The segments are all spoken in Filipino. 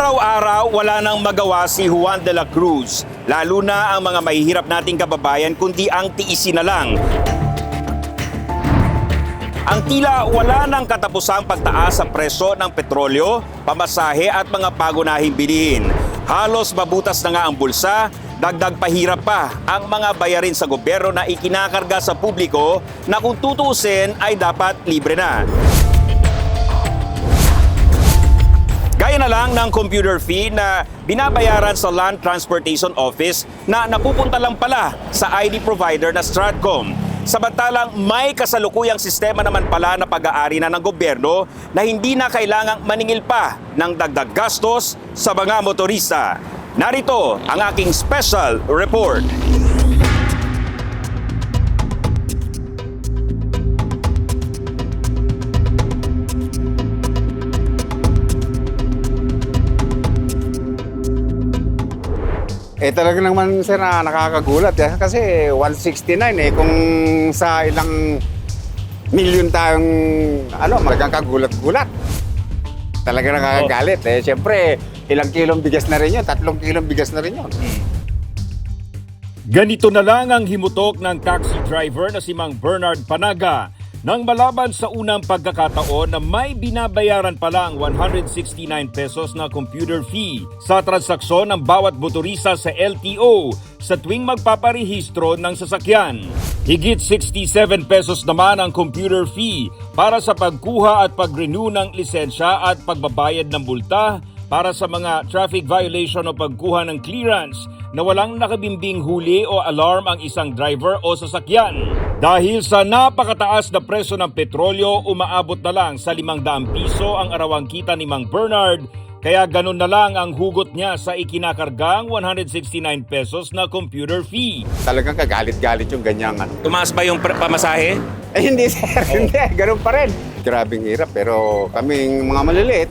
Araw-araw wala nang magawa si Juan de la Cruz, lalo na ang mga mahihirap nating kababayan kundi ang tiisin na lang. Ang tila wala nang katapusang pagtaas sa presyo ng petrolyo, pamasahe at mga pagunahing bilihin. Halos mabutas na nga ang bulsa, dagdag pahirap pa ang mga bayarin sa gobyerno na ikinakarga sa publiko na kung tutuusin ay dapat libre na. Gaya na lang ng computer fee na binabayaran sa Land Transportation Office na napupunta lang pala sa ID provider na Stratcom. Samantalang may kasalukuyang sistema naman pala na pag-aari na ng gobyerno na hindi na kailangang maningil pa ng dagdag gastos sa mga motorista. Narito ang aking special report. Talaga naman sir na nakakagulat kasi 169 kung sa ilang milyon tayong talagang kagulat-gulat. Talaga nakakagalit Siyempre, ilang kilong bigas na rin yun, 3 kilong bigas na rin yun. Ganito na lang ang himutok ng taxi driver na si Mang Bernard Panaga nang malaban sa unang pagkakataon na may binabayaran palang 169 pesos na computer fee sa transaksyon ng bawat motorista sa LTO sa tuwing magpaparehistro ng sasakyan. Higit 67 pesos naman ang computer fee para sa pagkuha at pag-renew ng lisensya at pagbabayad ng multa para sa mga traffic violation o pagkuha ng clearance na walang nakabimbing huli o alarm ang isang driver o sasakyan. Dahil sa napakataas na presyo ng petrolyo, umaabot na lang sa 500 piso ang arawang kita ni Mang Bernard, kaya ganun na lang ang hugot niya sa ikinakargang 169 pesos na computer fee. Talagang kagalit-galit yung ganyang Tumaas ba yung pamasahe? Hindi sir, hindi. Ganun pa rin. Grabing hirap pero kaming mga maliliit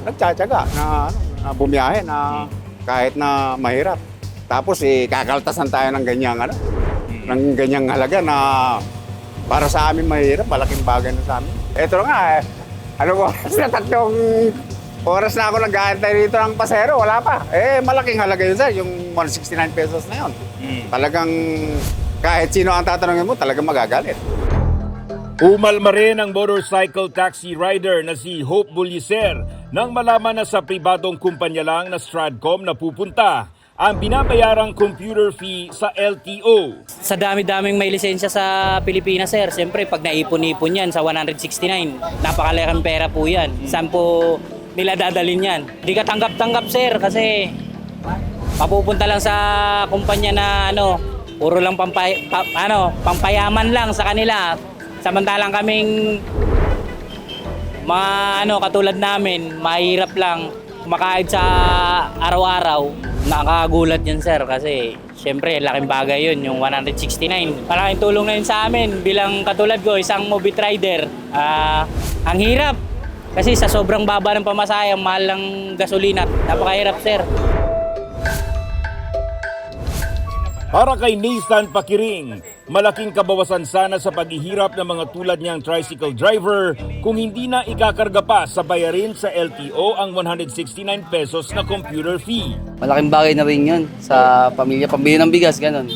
nagtsatsaga na bumiyahe na kahit na mahirap. Tapos kakaltasan tayo ng ganyang ng ganyang halaga na para sa amin mahirap, malaking bagay na sa amin. Ito nga oras na 3 oras na ako nag-aantay rito ng pasero, wala pa. Malaking halaga yun sir, yung 169 pesos na yun. Talagang kahit sino ang tatanungin mo, talagang magagalit. Umalma rin ang motorcycle taxi rider na si Hope Bullicer nang malaman na sa pribadong kumpanya lang na Stratcom na pupunta ang binabayarang computer fee sa LTO. Sa dami-daming may lisensya sa Pilipinas, sir, siyempre pag naipon-ipon yan sa 169, napakalaking pera po yan. Saan po nila dadalhin yan? Di ka tanggap-tanggap, sir, kasi mapupunta lang sa kumpanya na puro lang pampayaman lang sa kanila. Samantalang kaming mga katulad namin, mahirap lang kumakain sa araw-araw. Nakakagulat yun sir kasi syempre laking bagay yun yung 169. Malaking tulong na yun sa amin bilang katulad ko, isang mobile rider. Ang hirap kasi sa sobrang baba ng pamasahe, ang mahal ng gasolina. Napakahirap sir. Para kay Nathan Pakiring, malaking kabawasan sana sa paghihirap ng mga tulad niyang tricycle driver kung hindi na ikakarga pa sa bayarin sa LTO ang 169 pesos na computer fee. Malaking bagay na rin yun sa pamilya, pambili ng bigas, ganun.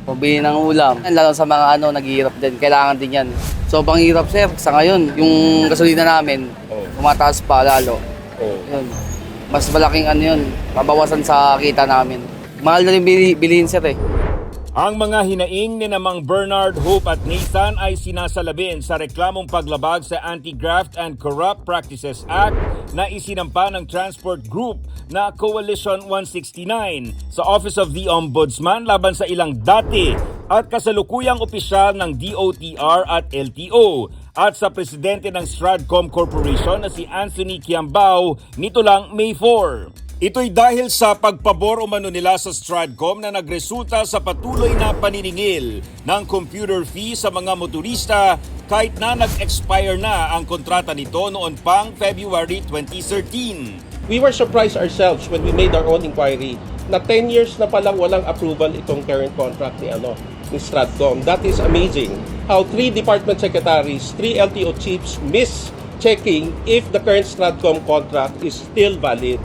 Pambili ng ulam. Lalo sa mga naghihirap din, kailangan din yan. So, pang hirap sir, sa ngayon, yung gasolina namin, tumataas pa lalo. Yun. Mas malaking yun, mabawasan sa kita namin. Mahal na rin bilihin sir Ang mga hinaing ni Mang Bernard, Hope at Nathan ay sinasalabin sa reklamong paglabag sa Anti-Graft and Corrupt Practices Act na isinampa ng Transport Group na Coalition 169 sa Office of the Ombudsman laban sa ilang dati at kasalukuyang opisyal ng DOTR at LTO at sa presidente ng Stratcom Corporation na si Anthony Kiambao nito lang May 4. Ito'y dahil sa pagpabor umano nila sa Stratcom na nagresulta sa patuloy na paniningil ng computer fee sa mga motorista kahit na nag-expire na ang kontrata nito noon pang February 2013. We were surprised ourselves when we made our own inquiry na 10 years na palang walang approval itong current contract ni Stratcom. That is amazing. How 3 department secretaries, 3 LTO chiefs miss checking if the current Stratcom contract is still valid.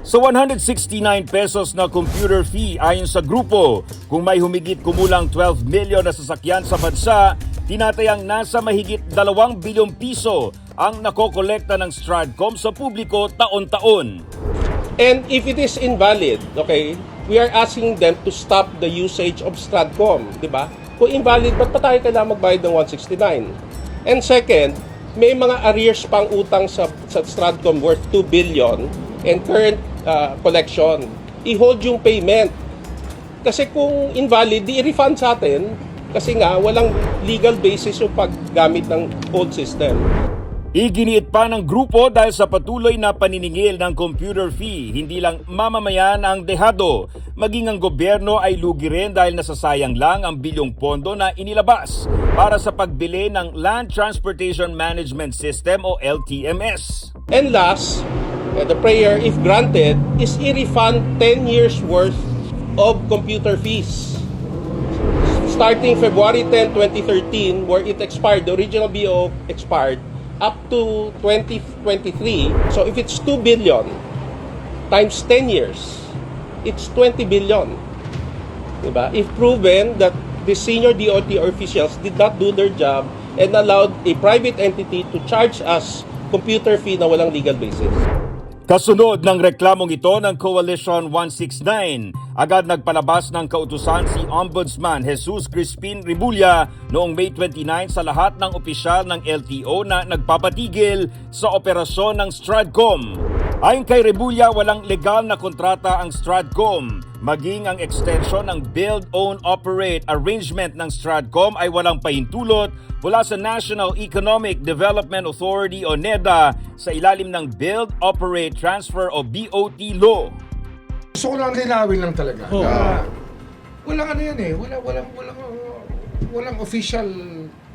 Sa 169 pesos na computer fee ayon sa grupo, kung may humigit kumulang 12 milyon na sasakyan sa bansa, tinatayang nasa mahigit 2 bilyong piso ang nakokolekta ng Stratcom sa publiko taon-taon. And if it is invalid, okay, we are asking them to stop the usage of Stratcom, di ba? Kung invalid, ba't pa tayo kailangan magbayad ng 169? And second, may mga arrears pang utang sa Stratcom worth 2 billion and current collection. I-hold yung payment. Kasi kung invalid, di-refund sa atin kasi nga walang legal basis yung paggamit ng old system. Iginiit pa ng grupo dahil sa patuloy na paniningil ng computer fee, hindi lang mamamayan ang dehado, maging ang gobyerno ay lugi rin dahil nasasayang lang ang bilyong pondo na inilabas para sa pagbili ng Land Transportation Management System o LTMS. And last, the prayer, if granted, is i-refund 10 years worth of computer fees. Starting February 10, 2013, where it expired, the original BO expired, up to 2023. So if it's 2 billion times 10 years, it's 20 billion. Diba? If proven that the senior DOT officials did not do their job and allowed a private entity to charge us computer fee na walang legal basis. Kasunod ng reklamong ito ng Coalition 169, agad nagpalabas ng kautusan si Ombudsman Jesus Crispin Rebulla noong May 29 sa lahat ng opisyal ng LTO na nagpapatigil sa operasyon ng Stratcom. Ayon kay Rebulla, walang legal na kontrata ang Stratcom. Maging ang extension ng Build-Own-Operate arrangement ng Stratcom ay walang pahintulot mula sa National Economic Development Authority o NEDA sa ilalim ng Build-Operate Transfer o BOT law. Gusto ko lang linawin lang talaga. Oo. Walang ano yan eh. Walang official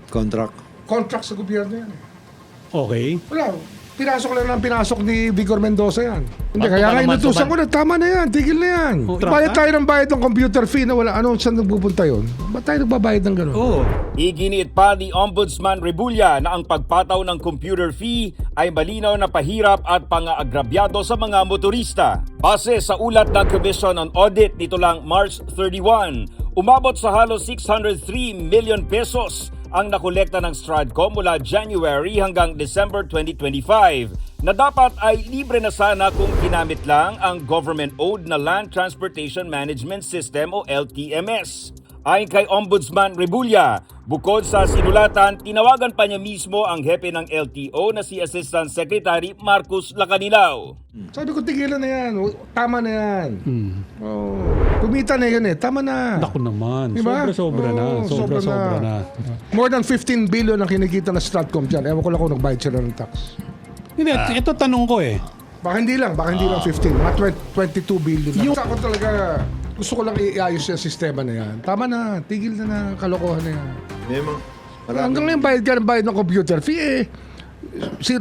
contract sa gobyerno yan eh. Okay. Wala. Pinasok ni Vigor Mendoza yan. Hindi, Ba't kaya ba nga naman inutusan suman? ko na, tama na yan, tigil na yan. Oh, Bayad trap, tayo ng bayad ng computer fee na wala, ano, saan nagpupunta yun? Ba't tayo nagbabayad ng gano'n? Oo. Iginiit pa ni Ombudsman Rebulla na ang pagpataw ng computer fee ay malinaw na pahirap at pang-aagrabyado sa mga motorista. Base sa ulat ng Commission on Audit nito lang March 31, umabot sa halos 603 million pesos ang nakolekta ng Stratcom mula January hanggang December 2025 na dapat ay libre na sana kung ginamit lang ang government-owned na Land Transportation Management System o LTMS. Ayon kay Ombudsman Rebulla, bukod sa sinulatan, tinawagan pa niya mismo ang hepe ng LTO na si Assistant Secretary Marcus Lacanilao. Sabi ko, tigilan na yan. Tama na yan. Oh. Kumita na yan eh. Tama na. Naku naman. Diba? Sobra-sobra na. Oo, Sobra-sobra na. More than 15 billion ang kinikita ng Stratcom dyan. Ewan ko lang kung nagbayad sila ng tax. Hindi, ito tanong ko eh. Baka hindi lang 15. Mga 22 billion. Yung ako talaga, gusto ko lang iayos yung sistema na yan. Tama na, tigil na kalokohan na yan. Hanggang ngayon bayad ka ng bayad ng computer fee eh.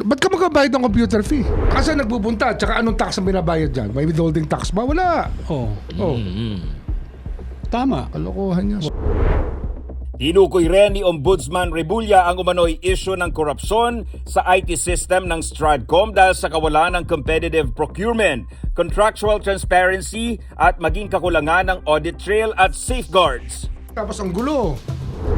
Ba't ka magbabayad ng computer fee? Kasi nagpupunta, tsaka anong tax ang binabayad dyan? May withholding tax ba? Wala. Oo. Oh, Tama. kalokohan yan. Tinukoy rin ni Ombudsman Rebulla ang umano'y issue ng korupsyon sa IT system ng Stratcom dahil sa kawalan ng competitive procurement, contractual transparency at maging kakulangan ng audit trail at safeguards. Tapos ang gulo.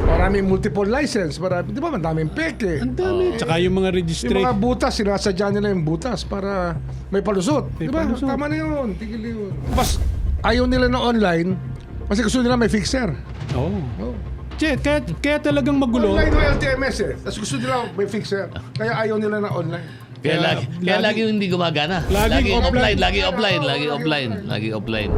Maraming multiple license. Di ba? Madaming peke. Ang dami. Tsaka yung mga Yung registration. mga butas, sinasadya nila yung butas para may palusot. May Di ba? palusot. Tama na yun. Tigil yun. Mas ayaw nila na online kasi gusto nila may fixer. Oo. Oh. Che, kaya talagang magulo. Online o LTMS eh. Tapos gusto nila may fixer. Kaya ayaw nila na online. Kaya lagi hindi gumagana. Laging offline. Lagi offline.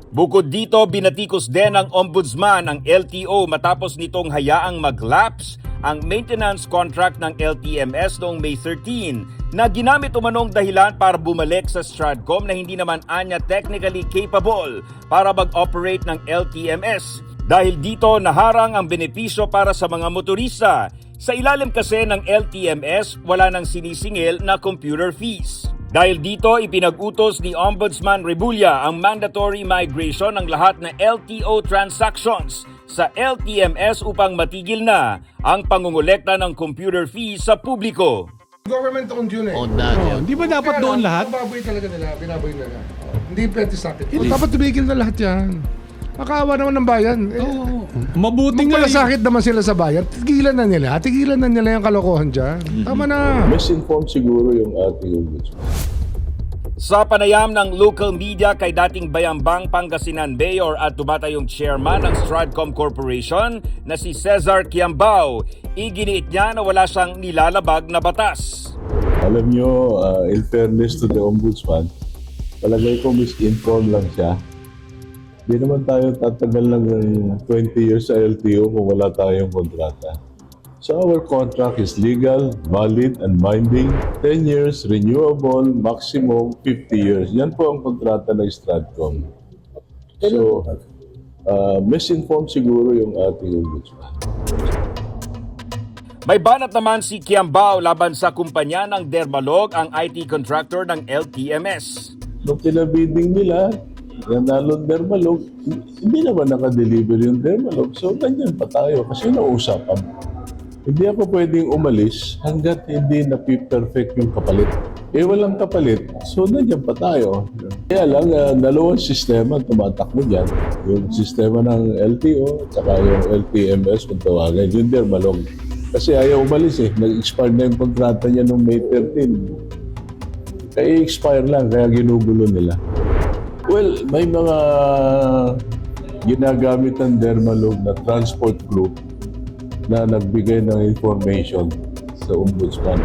Bukod dito, binatikos din ng Ombudsman ang LTO matapos nitong hayaang mag-lapse ang maintenance contract ng LTMS noong May 13 na ginamit umanong dahilan para bumalik sa Stratcom na hindi naman anya technically capable para mag-operate ng LTMS. Dahil dito naharang ang benepisyo para sa mga motorista. Sa ilalim kasi ng LTMS, wala nang sinisingil na computer fees. Dahil dito, ipinag-utos ni Ombudsman Rebulla ang mandatory migration ng lahat na LTO transactions sa LTMS upang matigil na ang pangungulekta ng computer fees sa publiko. Government-owned yun eh. Owned na. Oh, di ba dapat Kaya doon lang, lahat? Binaboy talaga nila, binaboy nila. Hindi pwede sa akin. Dapat tumigil na lahat yan. Makaawa naman ng bayan. Mabuti nga. Magpalasakit naman sila sa bayan. Tigilan na nila. Tigilan na nila yung kalokohan dyan. Tama na. Misinformed siguro yung ating ombudsman. Sa panayam ng local media kay dating Bayambang Pangasinan Mayor at tumatayong chairman ng Stradcom Corporation na si Cesar Quiambao, iginiit niya na wala siyang nilalabag na batas. Alam nyo, in fairness to the ombudsman, palagay ko misinformed lang siya. Di naman tayo tatagal ng 20 years sa LTO kung wala tayong kontrata. So our contract is legal, valid, and binding. 10 years, renewable, maximum 50 years. Yan po ang kontrata ng Stradcom. So, misinformed siguro yung ating ombudsman. May banat naman si Quiambao laban sa kumpanya ng Dermalog, ang IT contractor ng LTMS. Nung pinabiding nila, nanalo Dermalog, hindi naman nakadeliver yung Dermalog. So, ganyan pa tayo kasi nauusapan. Hindi ako pwedeng umalis hanggat hindi na-perfect yung kapalit. Eh, walang kapalit, so nandiyan pa tayo. Kaya lang, dalawang sistema tumatakbo dyan. Yung sistema ng LTO at saka yung LTMS kung tawagan, yung Dermalog. Kasi ayaw umalis eh. Nag-expire na yung kontrata niya noong May 13. Kaya expire lang, kaya ginugulo nila. Well, may mga ginagamit ng Dermalog na transport group na nagbigay ng information sa ombudsman.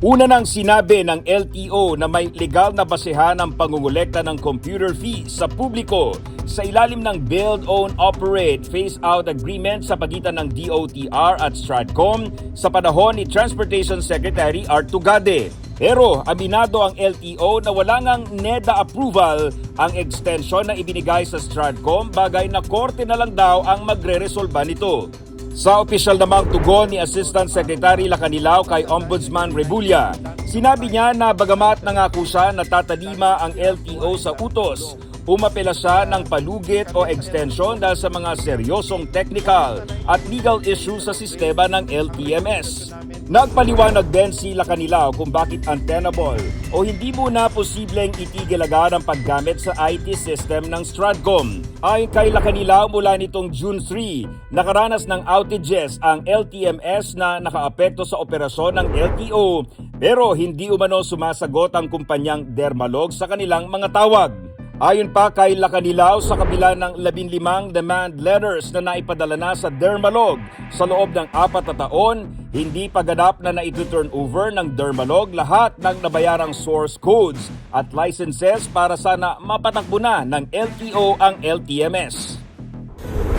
Una nang sinabi ng LTO na may legal na basehan ang pangungulekta ng computer fee sa publiko sa ilalim ng Build, Own, Operate Phase-Out Agreement sa pagitan ng DOTR at Stradcom sa panahon ni Transportation Secretary Art Tugade. Pero aminado ang LTO na wala ngang NEDA approval ang extension na ibinigay sa Stradcom, bagay na korte na lang daw ang magre-resolba nito. Sa opisyal namang tugon ni Assistant Secretary Lacanilao kay Ombudsman Rebulla, sinabi niya na bagamat nangako siya na tatalima ang LTO sa utos, umapela siya ng palugit o extension dahil sa mga seryosong technical at legal issues sa sistema ng LTMS. Nagpaliwanag din si Lacanilao kung bakit untenable o hindi muna posibleng itigil agad ang paggamit sa IT system ng Stradcom. Ayon kay Lacanilao, mula nitong June 3, nakaranas ng outages ang LTMS na nakaapekto sa operasyon ng LTO pero hindi umano sumasagot ang kumpanyang Dermalog sa kanilang mga tawag. Ayon pa kay Lacanilao, sa kabila ng 15 demand letters na naipadala na sa Dermalog sa loob ng 4 na taon, hindi pa ganap na naiturn over ng Dermalog lahat ng nabayarang source codes at licenses para sana mapatakbo na ng LTO ang LTMS.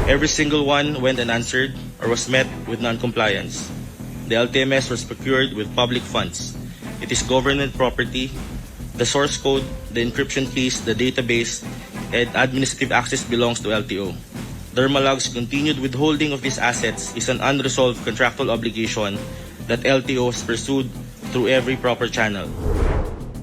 Every single one went unanswered or was met with non-compliance. The LTMS was procured with public funds. It is government property. The source code, the encryption keys, the database, and administrative access belongs to LTO. Dermalog's continued withholding of these assets is an unresolved contractual obligation that LTO has pursued through every proper channel.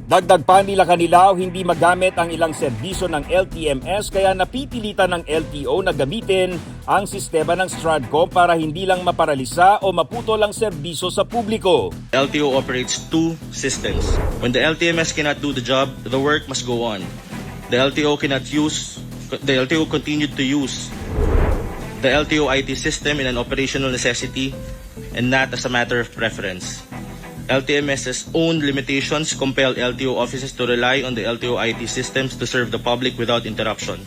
Dagdag pa ni Lacanilao, hindi magamit ang ilang serbisyo ng LTMS kaya napipilitan ng LTO na gamitin ang sistema ng Stradcom para hindi lang maparalisa o maputol ang serbisyo sa publiko. LTO operates two systems. When the LTMS cannot do the job, the work must go on. The LTO continued to use the LTO IT system in an operational necessity and not as a matter of preference. LTMS's own limitations compel LTO offices to rely on the LTO IT systems to serve the public without interruption.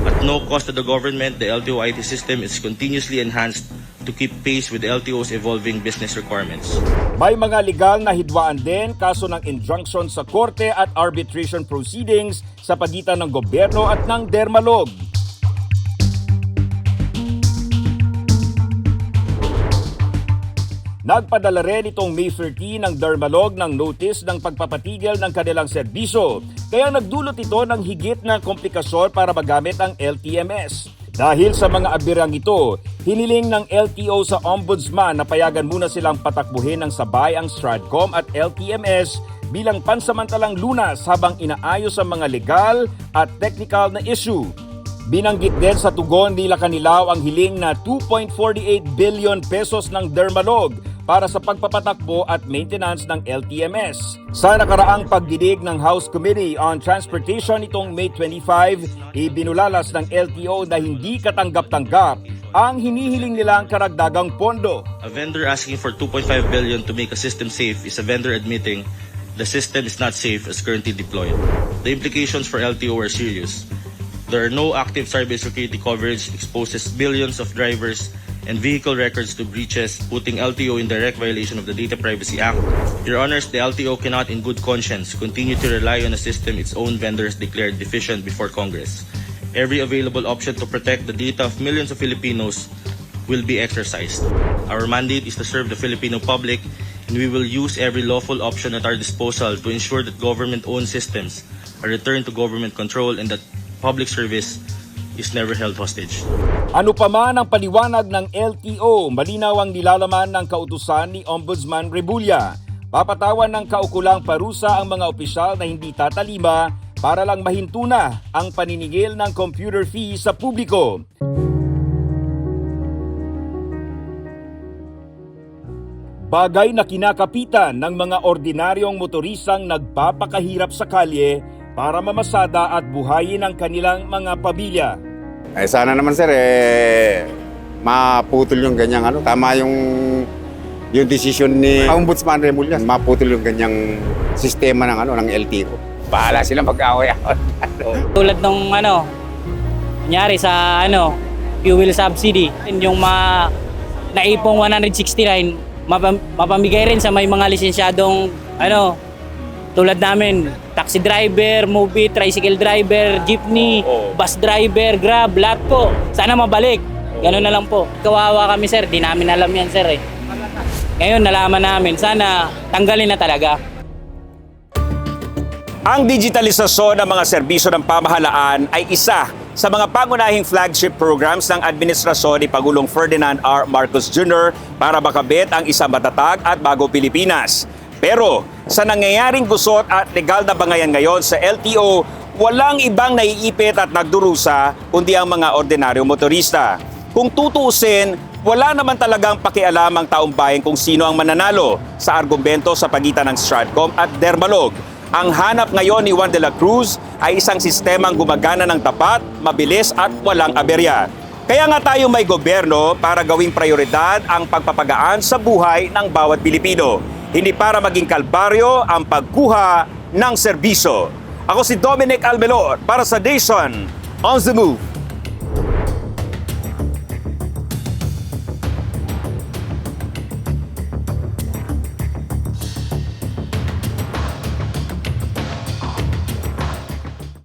At no cost to the government, the LTO IT system is continuously enhanced to keep pace with LTO's evolving business requirements. May mga legal na hidwaan din kaso ng injunction sa korte at arbitration proceedings sa pagitan ng gobyerno at ng Dermalog. Nagpadala rin itong May 13 ng Dermalog ng notice ng pagpapatigil ng kanilang serbisyo, kaya nagdulot ito ng higit na komplikasyon para magamit ang LTMS. Dahil sa mga abirang ito, hiniling ng LTO sa Ombudsman na payagan muna silang patakbuhin ng sabay ang Stradcom at LTMS bilang pansamantalang lunas habang inaayos ang mga legal at technical na issue. Binanggit din sa tugon ni Lacanilao ang hiling na 2.48 billion pesos ng Dermalog para sa pagpapatakbo at maintenance ng LTMS. Sa nakaraang pagdinig ng House Committee on Transportation itong May 25, ibinulalas ng LTO na hindi katanggap-tanggap ang hinihiling nilang karagdagang pondo. A vendor asking for 2.5 billion to make a system safe is a vendor admitting the system is not safe as currently deployed. The implications for LTO are serious. There are no active cybersecurity coverage, exposes billions of drivers and vehicle records to breaches, putting LTO in direct violation of the Data Privacy Act. Your Honors, the LTO cannot in good conscience continue to rely on a system its own vendors declared deficient before Congress. Every available option to protect the data of millions of Filipinos will be exercised. Our mandate is to serve the Filipino public, and we will use every lawful option at our disposal to ensure that government-owned systems are returned to government control and that public service is never held hostage. Ano pa man ang paliwanag ng LTO, malinaw ang nilalaman ng kautusan ni Ombudsman Rebulla. Papatawan ng kaukulang parusa ang mga opisyal na hindi tatalima para lang mahinto na ang paniningil ng computer fee sa publiko. Bagay na kinakapitan ng mga ordinaryong motorisang nagpapakahirap sa kalye para mamasada at buhayin ang kanilang mga pamilya. Eh sana naman sir, maputol yung ganyang tama yung decision ni Ombudsman Remulla, maputol yung ganyang sistema ng LTO. Bahala silang pag-away-away. Tulad nung kunyari sa fuel subsidy, yung naipong 169, mapamigay rin sa may mga lisensyadong tulad namin, taxi driver, movie, tricycle driver, jeepney, bus driver, grab, lahat po. Sana mabalik. Ganun na lang po. Kawawa kami sir, di namin alam yan sir eh. Ngayon nalaman namin, sana tanggalin na talaga. Ang digitalisasyon ng mga serbisyo ng pamahalaan ay isa sa mga pangunahing flagship programs ng administrasyon ni Pangulong Ferdinand R. Marcos Jr. para makabit ang isang matatag at bago Pilipinas. Pero sa nangyayaring gusot at legal na bangayan ngayon sa LTO, walang ibang naiipit at nagdurusa kundi ang mga ordinaryong motorista. Kung tutuusin, wala naman talagang pakialam ang taong bayan kung sino ang mananalo sa argumento sa pagitan ng Stratcom at Dermalog. Ang hanap ngayon ni Juan de la Cruz ay isang sistemang gumagana ng tapat, mabilis at walang aberya. Kaya nga tayo may gobyerno para gawing prioridad ang pagpapagaan sa buhay ng bawat Pilipino. Hindi para maging kalbaryo ang pagkuha ng serbisyo. Ako si Dominic Almelor para sa Nation on the Move.